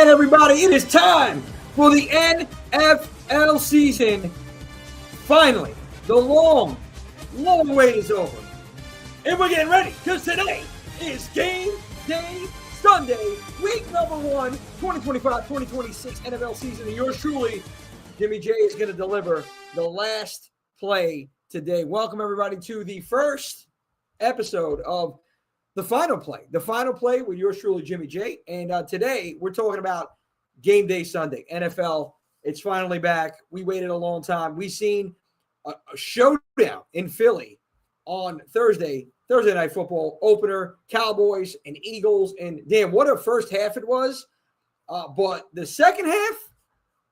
And everybody, it is time for the NFL season. Finally, the long wait is over. And we're getting ready because today is Game Day Sunday, week number 1, 2025-2026 NFL season. And yours truly, Jimmy J, is going to deliver the last play today. Welcome, everybody, to the first episode of The Final Play with yours truly, Jimmy J. And today we're talking about Game Day Sunday, NFL. It's finally back. We waited a long time. We seen a showdown in Philly on Thursday Night Football opener, Cowboys and Eagles. And damn, what a first half it was. But the second half,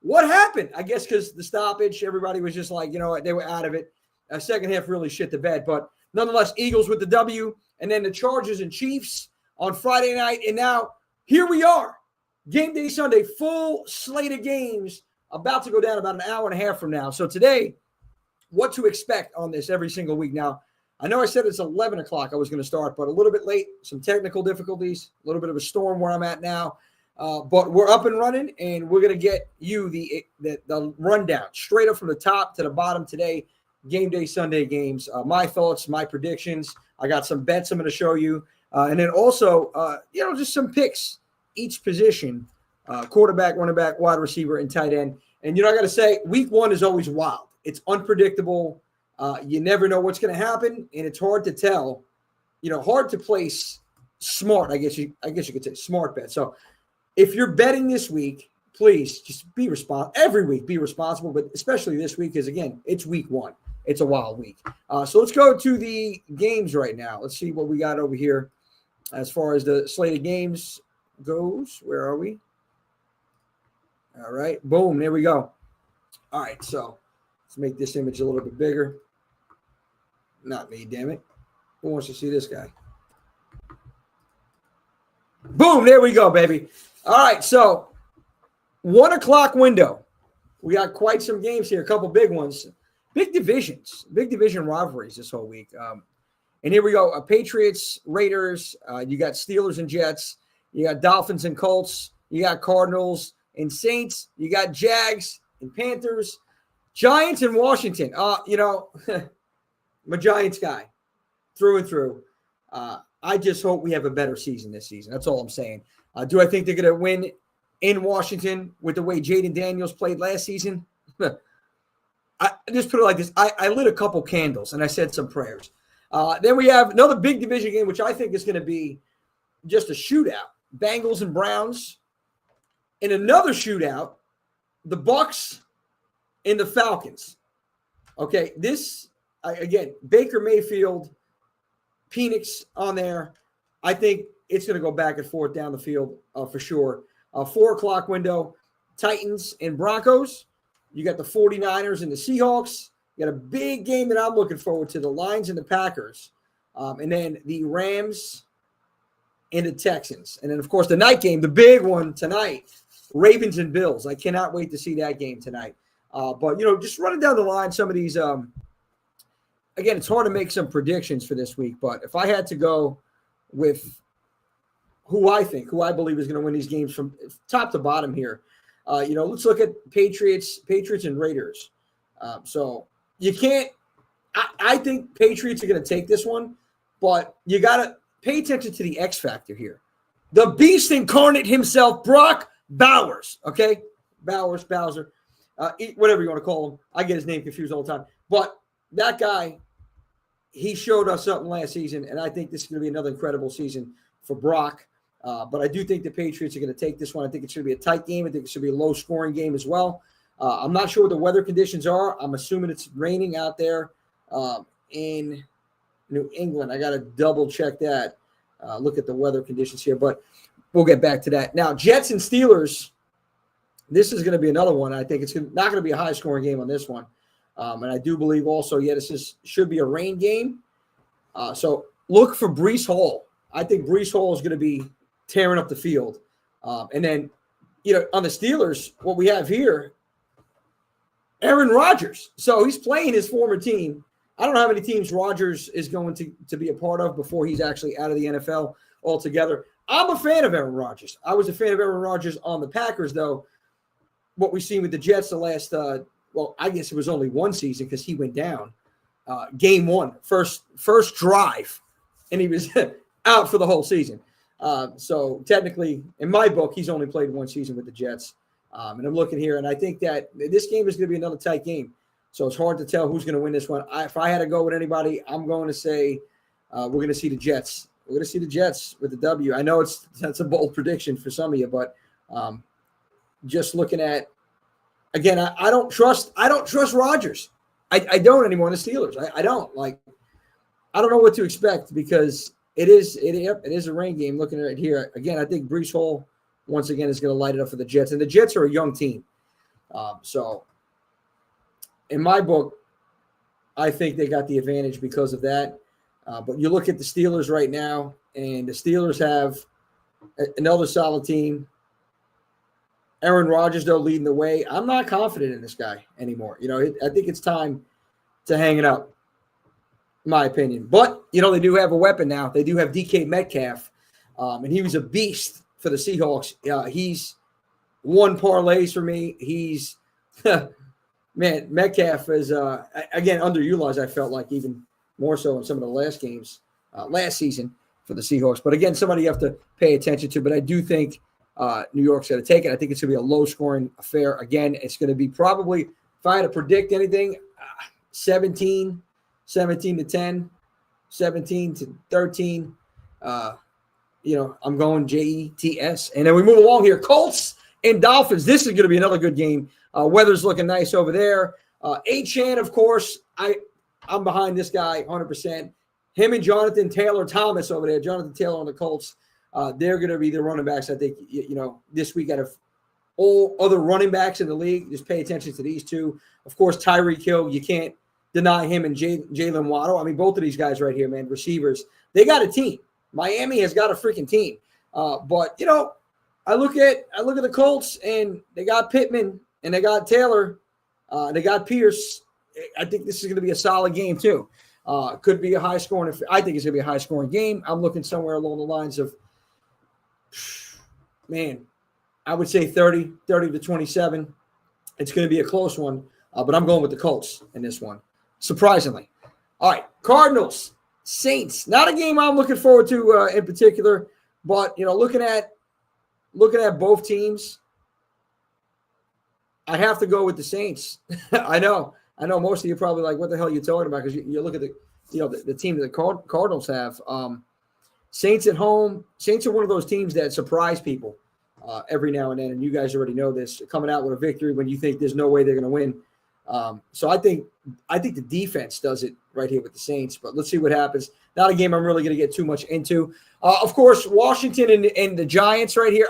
what happened? I guess because the stoppage, everybody was just like, you know what, they were out of it. Second half really shit the bed. But nonetheless, Eagles with the W. And then the Chargers and Chiefs on Friday night. And now here we are. Game Day Sunday, full slate of games about to go down about an hour and a half from now. So today, what to expect on this every single week. Now, I know I said it's 11 o'clock I was going to start, but a little bit late, some technical difficulties, a little bit of a storm where I'm at now. But we're up and running, and we're going to get you the rundown straight up from the top to the bottom today. Game Day Sunday games, my thoughts, my predictions. I got some bets I'm going to show you. And then also, just some picks, each position, quarterback, running back, wide receiver, and tight end. And, I got to say, week 1 is always wild. It's unpredictable. You never know what's going to happen, and it's hard to tell, hard to place smart, I guess you could say smart bet. So if you're betting this week, please just be responsible. Every week, be responsible, but especially this week because, again, it's week 1. It's a wild week. So let's go to the games right now. Let's see what we got over here as far as the slate of games goes. Where are we? All right. Boom. There we go. All right. So let's make this image a little bit bigger. Not me, damn it. Who wants to see this guy? Boom. There we go, baby. All right. So 1 o'clock window. We got quite some games here. A couple big ones. Big division rivalries this whole week. And here we go. Patriots, Raiders. You got Steelers and Jets. You got Dolphins and Colts. You got Cardinals and Saints. You got Jags and Panthers. Giants and Washington. I'm a Giants guy through and through. I just hope we have a better season this season. That's all I'm saying. Do I think they're going to win in Washington with the way Jaden Daniels played last season? I just put it like this. I lit a couple candles and I said some prayers. Then we have another big division game, which I think is going to be just a shootout. Bengals and Browns. In another shootout, the Bucks and the Falcons. Okay, this, again, Baker Mayfield, Penix on there. I think it's going to go back and forth down the field for sure. 4 o'clock window, Titans and Broncos. You got the 49ers and the Seahawks. You got a big game that I'm looking forward to, the Lions and the Packers. And then the Rams and the Texans. And then, of course, the night game, the big one tonight, Ravens and Bills. I cannot wait to see that game tonight. But, just running down the line, some of these, again, it's hard to make some predictions for this week. But if I had to go with who I believe is going to win these games from top to bottom here, let's look at Patriots and Raiders. So you can't – I think Patriots are going to take this one, but you got to pay attention to the X factor here. The beast incarnate himself, Brock Bowers, okay? Bowser, whatever you want to call him. I get his name confused all the time. But that guy, he showed us something last season, and I think this is going to be another incredible season for Brock. But I do think the Patriots are going to take this one. I think it should be a tight game. I think it should be a low-scoring game as well. I'm not sure what the weather conditions are. I'm assuming it's raining out there in New England. I got to double-check that. Look at the weather conditions here, but we'll get back to that. Now, Jets and Steelers, this is going to be another one. I think it's not going to be a high-scoring game on this one. And I do believe also, should be a rain game. So look for Breece Hall. I think Breece Hall is going to be tearing up the field. And then, on the Steelers, what we have here, Aaron Rodgers. So he's playing his former team. I don't know how many teams Rodgers is going to be a part of before he's actually out of the NFL altogether. I'm a fan of Aaron Rodgers. I was a fan of Aaron Rodgers on the Packers, though. What we've seen with the Jets the last, I guess it was only one season because he went down. Game one, first drive, and he was out for the whole season. So technically, in my book, he's only played one season with the Jets. And I'm looking here, and I think that this game is going to be another tight game. So it's hard to tell who's going to win this one. If I had to go with anybody, I'm going to say we're going to see the Jets. We're going to see the Jets with the W. I know that's a bold prediction for some of you, but just looking at, again, I don't trust Rodgers. I don't anymore in the Steelers. I don't. I don't know what to expect because it is a rain game. Looking at it here again, I think Breece Hall once again is going to light it up for the Jets, and the Jets are a young team. So in my book, I think they got the advantage because of that. But you look at the Steelers right now, and the Steelers have another solid team. Aaron Rodgers, though, leading the way. I'm not confident in this guy anymore. I think it's time to hang it up, in my opinion. But, they do have a weapon now. They do have DK Metcalf, and he was a beast for the Seahawks. He's won parlays for me. He's man, Metcalf is, again, underutilized, I felt like, even more so in some of the last games last season for the Seahawks. But, again, somebody you have to pay attention to. But I do think New York's going to take it. I think it's going to be a low-scoring affair. Again, it's going to be probably, if I had to predict anything, 17 to 10, 17 to 13. I'm going Jets. And then we move along here. Colts and Dolphins. This is going to be another good game. Weather's looking nice over there. Achane, of course, I'm behind this guy 100%. Him and Jonathan Taylor Thomas over there. Jonathan Taylor on the Colts. They're going to be the running backs, I think, this week out of all other running backs in the league. Just pay attention to these two. Of course, Tyreek Hill, you can't deny him, and Jalen Waddle. I mean, both of these guys right here, man, receivers, they got a team. Miami has got a freaking team. But, I look at the Colts, and they got Pittman, and they got Taylor, they got Pierce. I think this is going to be a solid game, too. Could be a high-scoring – I think it's going to be a high-scoring game. I'm looking somewhere along the lines of, man, I would say 30 to 27. It's going to be a close one, but I'm going with the Colts in this one, surprisingly. All right, Cardinals, Saints. Not a game I'm looking forward to in particular, but, looking at both teams, I have to go with the Saints. I know most of you are probably like, what the hell are you talking about? Because you look at the team that the Cardinals have. Saints at home. Saints are one of those teams that surprise people every now and then, and you guys already know this, coming out with a victory when you think there's no way they're going to win. So I think the defense does it right here with the Saints, but let's see what happens. Not a game I'm really going to get too much into. Of course, Washington and the Giants right here.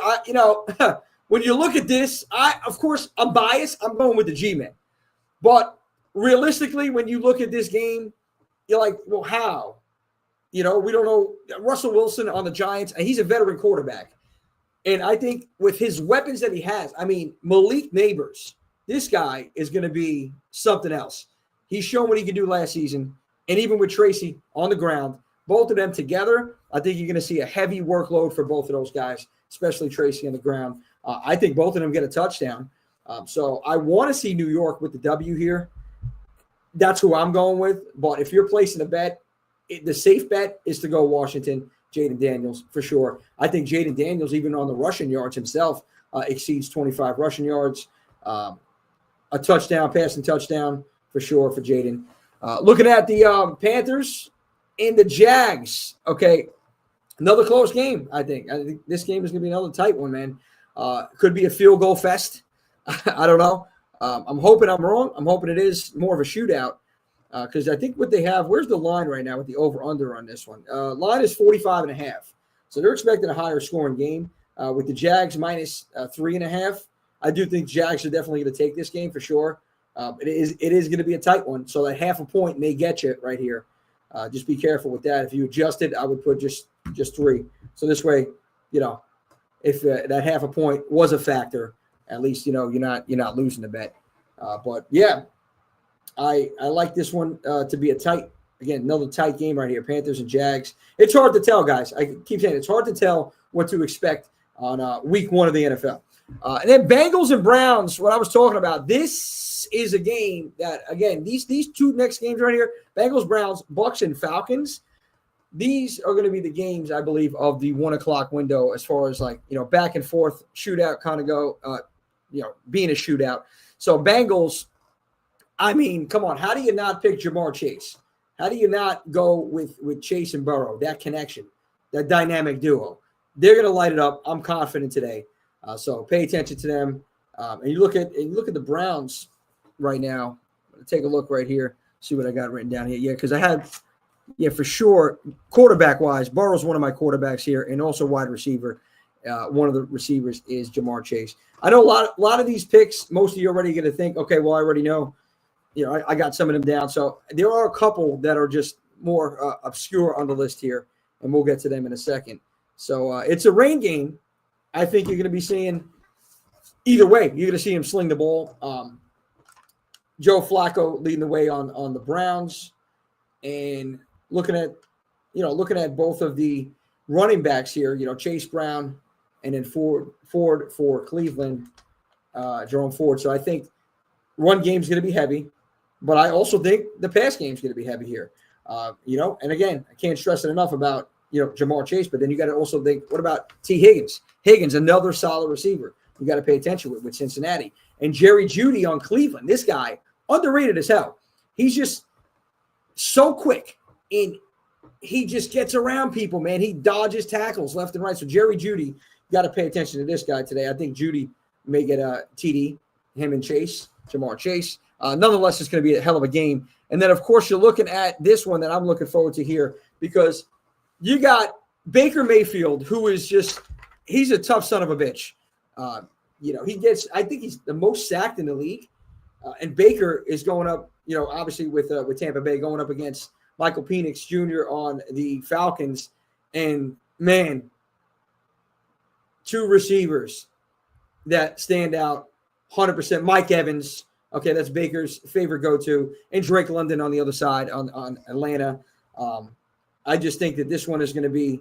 When you look at this, I'm biased. I'm going with the G-men. But realistically, when you look at this game, you're like, well, how? We don't know. Russell Wilson on the Giants, and he's a veteran quarterback. And I think with his weapons that he has, Malik Neighbors, this guy is going to be something else. He's shown what he could do last season. And even with Tracy on the ground, both of them together, I think you're going to see a heavy workload for both of those guys, especially Tracy on the ground. I think both of them get a touchdown. So I want to see New York with the W here. That's who I'm going with. But if you're placing a bet, the safe bet is to go Washington, Jaden Daniels, for sure. I think Jaden Daniels, even on the rushing yards himself, exceeds 25 rushing yards. A passing touchdown for sure for Jaden. Looking at the Panthers and the Jags. Okay, another close game, I think. I think this game is going to be another tight one, man. Could be a field goal fest. I don't know. I'm hoping I'm wrong. I'm hoping it is more of a shootout because I think what they have – where's the line right now with the over-under on this one? Line is 45.5. So they're expecting a higher scoring game with the Jags minus 3.5. I do think Jags are definitely going to take this game for sure. It is going to be a tight one, so that half a point may get you right here. Just be careful with that. If you adjust it, I would put just 3. So this way, if that half a point was a factor, at least you're not losing the bet. But yeah, I like this one to be a tight Again, another tight game right here, Panthers and Jags. It's hard to tell, guys. I keep saying it's hard to tell what to expect on week 1 of the NFL. And then Bengals and Browns, what I was talking about, this is a game that, again, these 2 next games right here, Bengals, Browns, Bucks, and Falcons, these are going to be the games, I believe, of the 1 o'clock window as far as back and forth shootout kind of go, being a shootout. So Bengals, I mean, come on. How do you not pick Jamar Chase? How do you not go with Chase and Burrow, that connection, that dynamic duo? They're going to light it up. I'm confident today. So pay attention to them. And you look at the Browns right now. Take a look right here. See what I got written down here. Yeah, because I had, for sure, quarterback-wise, Burrow's one of my quarterbacks here, and also wide receiver. One of the receivers is Jamar Chase. I know a lot of these picks, most of you are already going to think, okay, well, I already know. I got some of them down. So there are a couple that are just more obscure on the list here, and we'll get to them in a second. So it's a rain game. I think you're going to be seeing either way. You're going to see him sling the ball. Joe Flacco leading the way on the Browns, and looking at both of the running backs here. Chase Brown, and then Ford for Cleveland, Jerome Ford. So I think run game's going to be heavy. But I also think the pass game is going to be heavy here. And again, I can't stress it enough about, Jamar Chase, but then you got to also think, what about T. Higgins? Higgins, another solid receiver. You got to pay attention with Cincinnati. And Jerry Jeudy on Cleveland. This guy, underrated as hell. He's just so quick, and he just gets around people, man. He dodges tackles left and right. So Jerry Jeudy, you got to pay attention to this guy today. I think Jeudy may get a TD, him and Chase, Jamar Chase. Nonetheless, it's going to be a hell of a game. And then, of course, you're looking at this one that I'm looking forward to here, because you got Baker Mayfield, who is he's a tough son of a bitch. I think he's the most sacked in the league. And Baker is going up, obviously with Tampa Bay, going up against Michael Penix Jr. on the Falcons. And, man, 2 receivers that stand out 100%. Mike Evans. Okay, that's Baker's favorite go-to. And Drake London on the other side on Atlanta. I just think that this one is going to be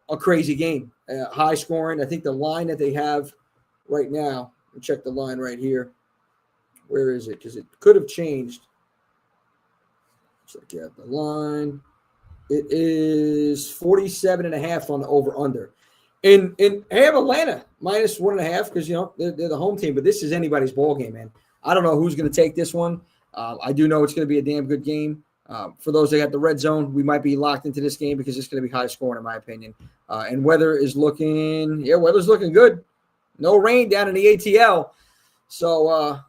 a crazy game. High scoring. I think the line that they have right now, check the line right here. Where is it? Because it could have changed. Check out the line. It is 47.5 on the over-under. And I have Atlanta minus 1.5 because, they're the home team. But this is anybody's ball game, man. I don't know who's going to take this one. I do know it's going to be a damn good game. For those that got the red zone, we might be locked into this game because it's going to be high scoring, in my opinion. And weather's looking good. No rain down in the ATL. So,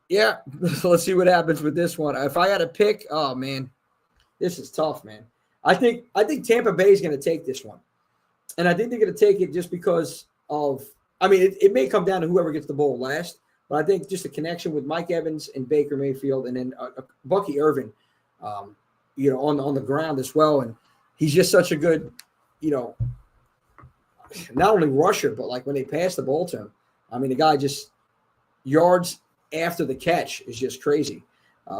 let's see what happens with this one. If I had to pick, oh, man, this is tough, man. I think Tampa Bay is going to take this one. And I think they're going to take it just because of – it may come down to whoever gets the ball last. But I think just a connection with Mike Evans and Baker Mayfield, and then Bucky Irvin, on the ground as well. And he's just such a good, not only rusher, but like when they pass the ball to him, the guy just yards after the catch is just crazy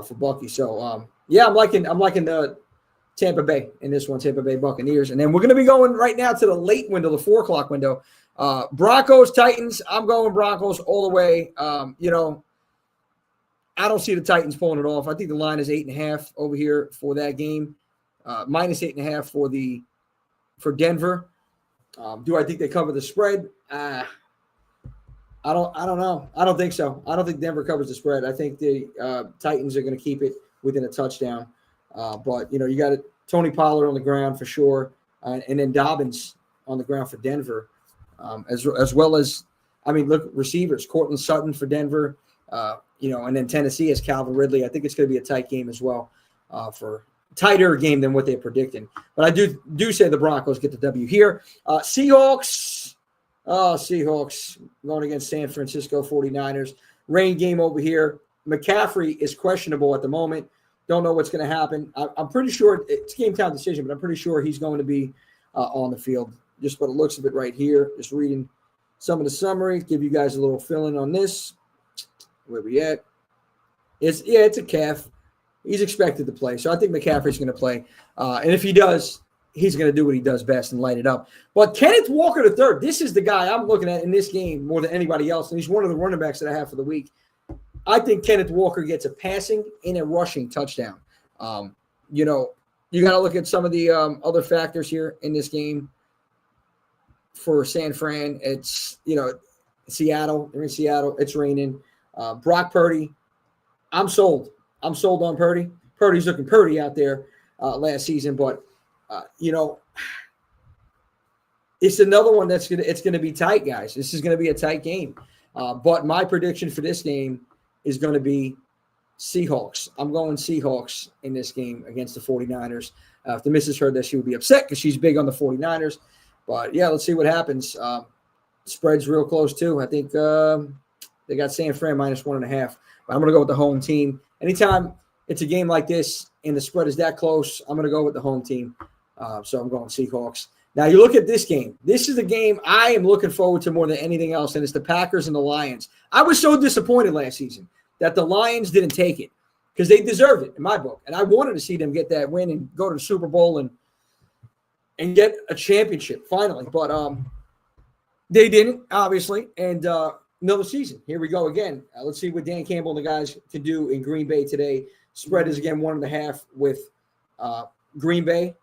for Bucky. So I'm liking the Tampa Bay in this one, Tampa Bay Buccaneers. And then we're going to be going right now to the late window, the 4 o'clock window. Broncos, Titans. I'm going Broncos all the way. I don't see the Titans pulling it off. I think the line is 8.5 over here for that game. Minus 8.5 for Denver. Do I think they cover the spread? I don't know. I don't think so. I don't think Denver covers the spread. I think the Titans are going to keep it within a touchdown. But you got Tony Pollard on the ground for sure, and then Dobbins on the ground for Denver. As well as, look, receivers, Cortland Sutton for Denver, and then Tennessee has Calvin Ridley. I think it's going to be a tight game as well, for tighter game than what they're predicting. But I do say the Broncos get the W here. Seahawks going against San Francisco 49ers. Rain game over here. McCaffrey is questionable at the moment. Don't know what's going to happen. I'm pretty sure it's game time decision, but I'm pretty sure he's going to be on the field. Just by the looks of it right here, just reading some of the summary, give you guys a little fill-in on this. Where we at? It's a calf. He's expected to play. So I think McCaffrey's going to play. And if he does, he's going to do what he does best and light it up. But Kenneth Walker III, this is the guy I'm looking at in this game more than anybody else. And he's one of the running backs that I have for the week. I think Kenneth Walker gets a passing and a rushing touchdown. You know, you got to look at some of the other factors here in this game for San Fran. It's, you know, Seattle. They're in Seattle. It's raining. Brock Purdy. I'm sold. I'm sold on Purdy. Purdy's looking Purdy out there last season, but you know, it's another one it's gonna be tight, guys. This is gonna be a tight game. But my prediction for this game is going to be Seahawks. I'm going Seahawks in this game against the 49ers. If the missus heard that, she would be upset because she's big on the 49ers. But, yeah, let's see what happens. Spread's real close, too. I think they got San Fran -1.5. But I'm going to go with the home team. Anytime it's a game like this and the spread is that close, I'm going to go with the home team. So I'm going Seahawks. Now, you look at this game. This is the game I am looking forward to more than anything else, and it's the Packers and the Lions. I was so disappointed last season that the Lions didn't take it because they deserved it in my book. And I wanted to see them get that win and go to the Super Bowl and get a championship finally. But they didn't, obviously. And another season. Here we go again. Let's see what Dan Campbell and the guys can do in Green Bay today. Spread is, again, 1.5 with Green Bay.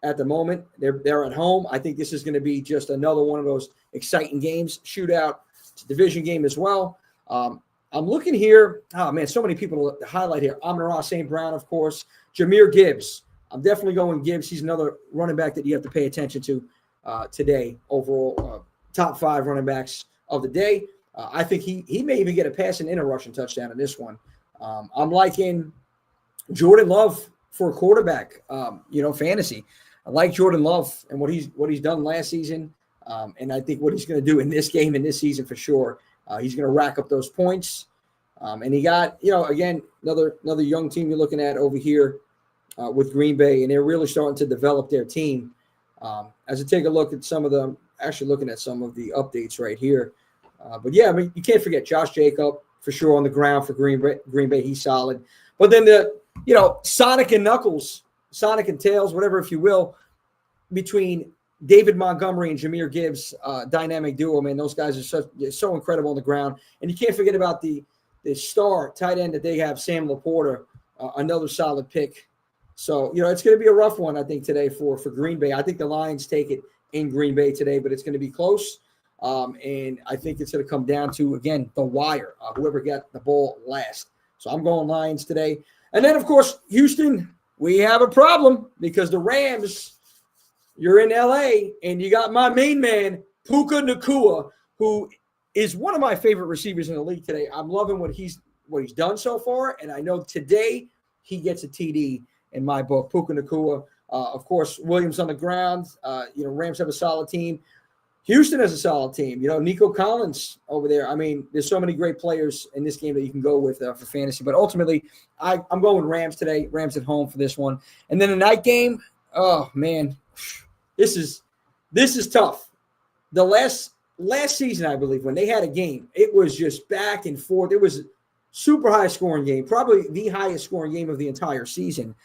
At the moment, they're at home. I think this is going to be just another one of those exciting games. Shootout, it's a division game as well. I'm looking here. Oh, man, so many people to highlight here. Amon-Ra St. Brown, of course. Jahmyr Gibbs. I'm definitely going Gibbs. He's another running back that you have to pay attention to today. Overall, top 5 running backs of the day. I think he may even get a passing and a rushing touchdown in this one. I'm liking Jordan Love for a quarterback, fantasy. I like Jordan Love and what he's done last season, and I think what he's going to do in this game and this season for sure. He's going to rack up those points, and he got again another young team you're looking at over here with Green Bay, and they're really starting to develop their team. As I take a look at some of them, actually looking at some of the updates right here, but yeah, I mean you can't forget Josh Jacob for sure on the ground for Green Bay. He's solid, but then Sonic and Knuckles. Sonic and Tails, whatever, if you will, between David Montgomery and Jahmyr Gibbs, dynamic duo, man. Those guys are so incredible on the ground. And you can't forget about the star tight end that they have, Sam Laporta, another solid pick. So, it's going to be a rough one, I think, today for Green Bay. I think the Lions take it in Green Bay today, but it's going to be close. And I think it's going to come down to, again, the wire, whoever got the ball last. So I'm going Lions today. And then, of course, Houston, we have a problem because the Rams, you're in L.A., and you got my main man, Puka Nacua, who is one of my favorite receivers in the league today. I'm loving what he's done so far, and I know today he gets a TD in my book, Puka Nacua. Of course, Williams on the ground. Rams have a solid team. Houston has a solid team. Nico Collins over there. I mean, there's so many great players in this game that you can go with for fantasy. But ultimately, I'm going Rams today. Rams at home for this one. And then the night game, oh, man, this is tough. The last season, I believe, when they had a game, it was just back and forth. It was a super high-scoring game, probably the highest-scoring game of the entire season.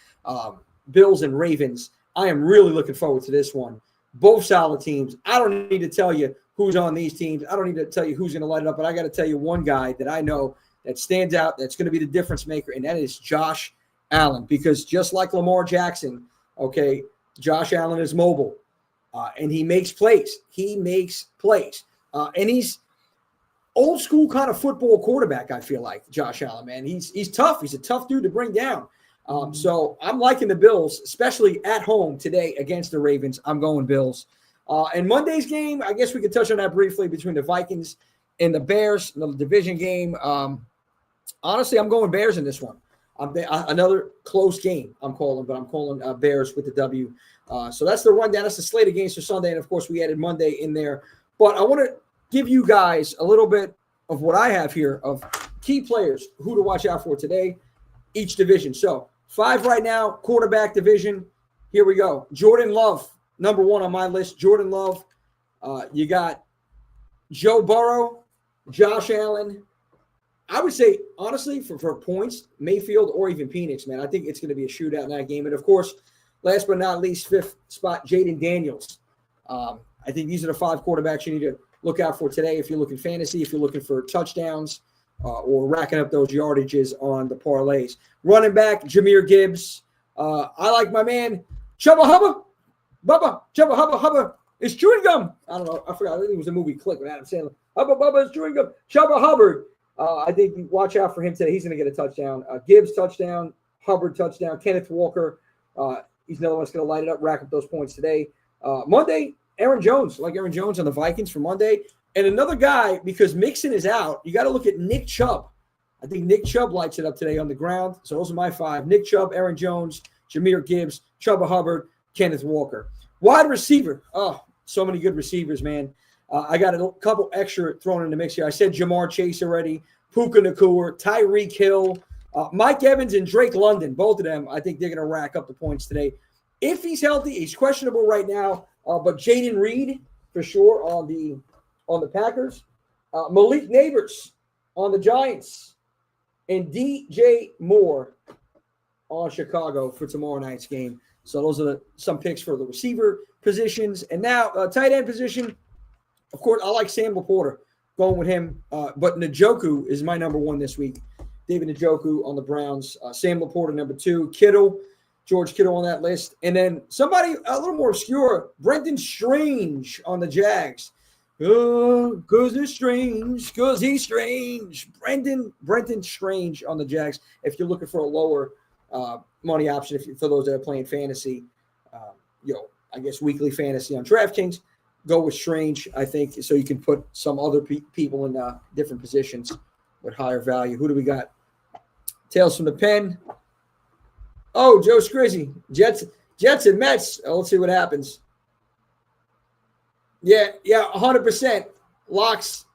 Bills and Ravens. I am really looking forward to this one. Both solid teams. I don't need to tell you who's on these teams. I don't need to tell you who's going to light it up, but I got to tell you one guy that I know that stands out, that's going to be the difference maker, and that is Josh Allen. Because just like Lamar Jackson, okay, Josh Allen is mobile, and he makes plays. And he's old school kind of football quarterback, I feel like, Josh Allen, man. He's tough. He's a tough dude to bring down. So I'm liking the Bills, especially at home today against the Ravens. I'm going Bills. And Monday's game, I guess we could touch on that briefly between the Vikings and the Bears, the division game. Honestly, I'm going Bears in this one. Another close game I'm calling Bears with the W. So that's the rundown. That's the slate of games for Sunday. And, of course, we added Monday in there. But I want to give you guys a little bit of what I have here of key players, who to watch out for today, each division. So 5 right now, quarterback division. Here we go. Jordan Love, number 1 on my list. Jordan Love. You got Joe Burrow, Josh Allen. I would say, honestly, for points, Mayfield or even Penix, man, I think it's going to be a shootout in that game. And, of course, last but not least, fifth spot, Jaden Daniels. I think these are the 5 quarterbacks you need to look out for today if you're looking fantasy, if you're looking for touchdowns or racking up those yardages on the parlays. Running back, Jahmyr Gibbs. I like my man, Chubba Hubba. Chubba Hubba. It's chewing gum. I don't know. I forgot. I think it was a movie Click with Adam Sandler. Hubba Bubba is chewing gum. Chubba Hubbard. I think you watch out for him today. He's going to get a touchdown. Gibbs, touchdown. Hubbard, touchdown. Kenneth Walker. He's another one that's going to light it up, rack up those points today. Monday, Aaron Jones. I like Aaron Jones on the Vikings for Monday. And another guy, because Mixon is out, you got to look at Nick Chubb. I think Nick Chubb lights it up today on the ground. So those are my 5. Nick Chubb, Aaron Jones, Jahmyr Gibbs, Chubba Hubbard, Kenneth Walker. Wide receiver. Oh, so many good receivers, man. I got a couple extra thrown in the mix here. I said Jamar Chase already, Puka Nacua, Tyreek Hill, Mike Evans, and Drake London. Both of them, I think they're going to rack up the points today. If he's healthy, he's questionable right now, but Jaden Reed for sure on the Packers. Malik Neighbors on the Giants. And DJ Moore on Chicago for tomorrow night's game. So those are some picks for the receiver positions. And now tight end position, of course, I like Sam Laporta, going with him. But Njoku is my number 1 this week. David Njoku on the Browns. Sam Laporta, number 2. George Kittle on that list. And then somebody a little more obscure, Brendan Strange on the Jags. Oh, because it's strange, because he's strange. Brendan Strange on the Jags. If you're looking for a lower money option, for those that are playing fantasy, I guess weekly fantasy on DraftKings, go with Strange, I think, so you can put some other people in different positions with higher value. Who do we got? Tales from the pen. Oh, Joe Scrizzy. Jets and Mets. Let's see what happens. Yeah, 100%. Locks.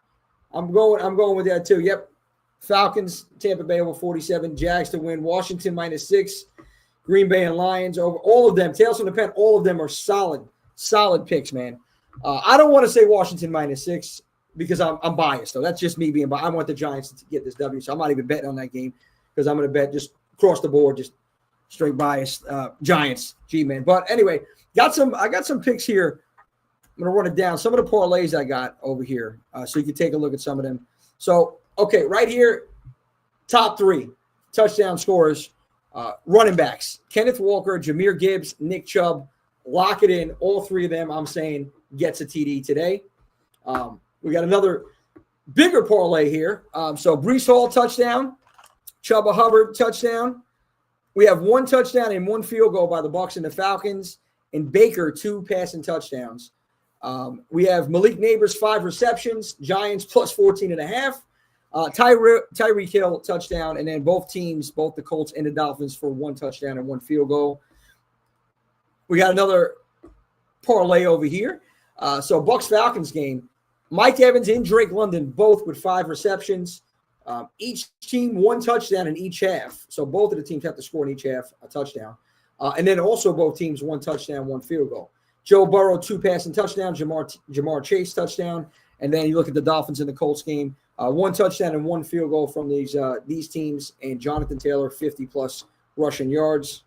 I'm going with that too. Yep. Falcons, Tampa Bay over 47. Jags to win. Washington -6. Green Bay and Lions over. All of them. Tales from the pen. All of them are solid picks, man. I don't want to say Washington -6 because I'm biased, though. That's just me being biased. I want the Giants to get this W, so I'm not even betting on that game because I'm going to bet just across the board, just straight biased Giants. G-man. But anyway, I got some picks here. I'm going to run it down. Some of the parlays I got over here so you can take a look at some of them. So, okay, right here, top 3 touchdown scorers, running backs. Kenneth Walker, Jahmyr Gibbs, Nick Chubb. Lock it in. All 3 of them, I'm saying, gets a TD today. We got another bigger parlay here. So Breece Hall, touchdown. Chubba Hubbard, touchdown. We have 1 touchdown and 1 field goal by the Bucs and the Falcons. And Baker, 2 passing touchdowns. We have Malik Neighbors, 5 receptions. Giants +14.5. Tyreek Hill, touchdown. And then both teams, both the Colts and the Dolphins, for 1 touchdown and 1 field goal. We got another parlay over here. So Bucs-Falcons game. Mike Evans and Drake London, both with 5 receptions. Each team 1 touchdown in each half. So both of the teams have to score in each half a touchdown. And then also both teams 1 touchdown, 1 field goal. Joe Burrow, 2 passing touchdowns. Jamar Chase, touchdown. And then you look at the Dolphins and the Colts game. 1 touchdown and 1 field goal from these teams. And Jonathan Taylor, 50-plus rushing yards.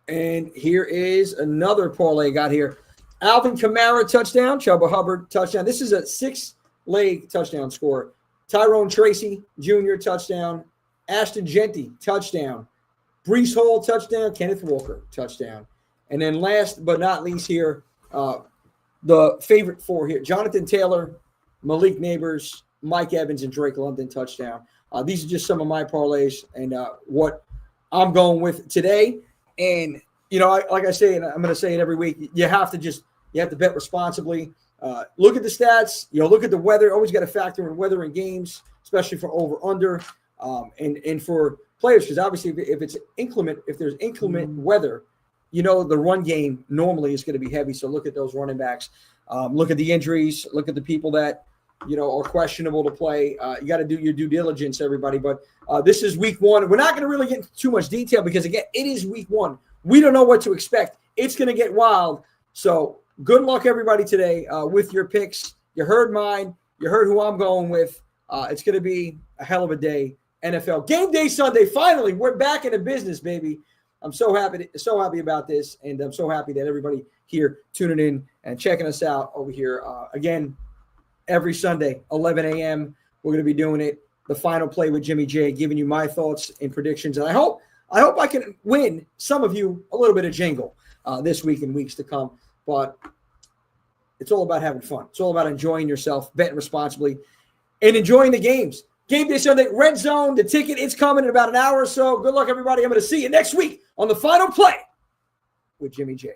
And here is another parlay I got here. Alvin Kamara, touchdown. Chubba Hubbard, touchdown. This is a 6-leg touchdown score. Tyrone Tracy Jr., touchdown. Ashton Genty, touchdown. Breece Hall, touchdown. Kenneth Walker, touchdown. And then last but not least here, the favorite 4 here. Jonathan Taylor, Malik Neighbors, Mike Evans, and Drake London, touchdown. These are just some of my parlays and what I'm going with today. And, like I say, and I'm going to say it every week, you have to bet responsibly. Look at the stats, look at the weather. Always got to factor in weather in games, especially for over-under and for players. Because obviously if there's inclement weather, the run game normally is going to be heavy. So look at those running backs. Look at the injuries. Look at the people that, are questionable to play. You got to do your due diligence, everybody. But this is week 1. We're not going to really get into too much detail because, again, it is week 1. We don't know what to expect. It's going to get wild. So good luck, everybody, today with your picks. You heard mine. You heard who I'm going with. It's going to be a hell of a day. NFL Game Day Sunday. Finally, we're back into business, baby. I'm so happy about this, and I'm so happy that everybody here tuning in and checking us out over here. Again, every Sunday, 11 a.m. We're going to be doing it. The final play with Jimmy J, giving you my thoughts and predictions, and I hope I can win some of you a little bit of jingle this week and weeks to come. But it's all about having fun. It's all about enjoying yourself, betting responsibly, and enjoying the games. Game Day Sunday, Red Zone, the ticket, it's coming in about an hour or so. Good luck, everybody. I'm going to see you next week on the final play with Jimmy J.